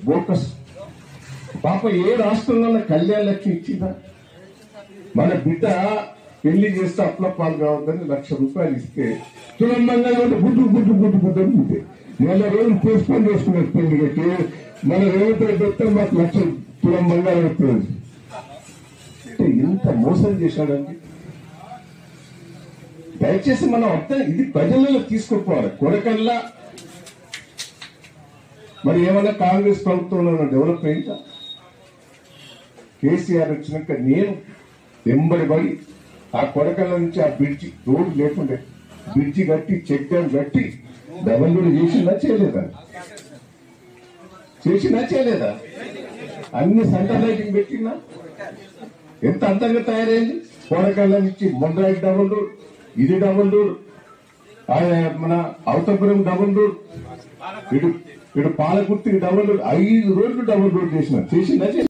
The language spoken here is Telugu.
బోకస్ పాప ఏ రాష్ట్రంలో కళ్యాణ లక్ష్మి ఇచ్చిందా? మన బిడ్డ పెళ్లి చేస్తే అప్ల పాలు కావద్దని ₹1,00,000 ఇస్తే తులంబంగా గుడ్డు గుడ్డు గుడ్డు గుడ్డు అనుకుంటే 4 రోజులు పోస్ట్పోన్ చేసుకున్నారు పెళ్లి కట్టి. మన రేవంత్ రెడ్డి వస్తే మాకు 1,00,000 తులం బంగారం వస్తుంది. ఎంత మోసం చేశాడండి. దయచేసి మనం అర్థం ఇది ప్రజలలో తీసుకుపోవాలి. కొరకల్లా మరి ఏమన్నా కాంగ్రెస్ ప్రభుత్వంలో డెవలప్మెంట్ కేసీఆర్ వచ్చినాక నేను వెంబడి పడి ఆ కొరకల్ల నుంచి ఆ బ్రిడ్జి రోడ్డు లేకుండే బ్రిడ్జి కట్టి చెక్ డ్యామ్ కట్టి డబల్ రోడ్ చేసిందా చేయలేదా? చేసిందా చేయలేదా? అన్ని సెంటర్ లైటింగ్ పెట్టినా ఎంత అందంగా తయారైంది. కొరకల్ల నుంచి మొండ్రాయి డబల్ రోడ్, ఇది డబల్ రోడ్, మన అవతపురం డబల్ రోడ్, ఇటు పాలకుర్తికి డబల్ రోడ్, 5 రోడ్లు డబల్ రోడ్ చేసిందా?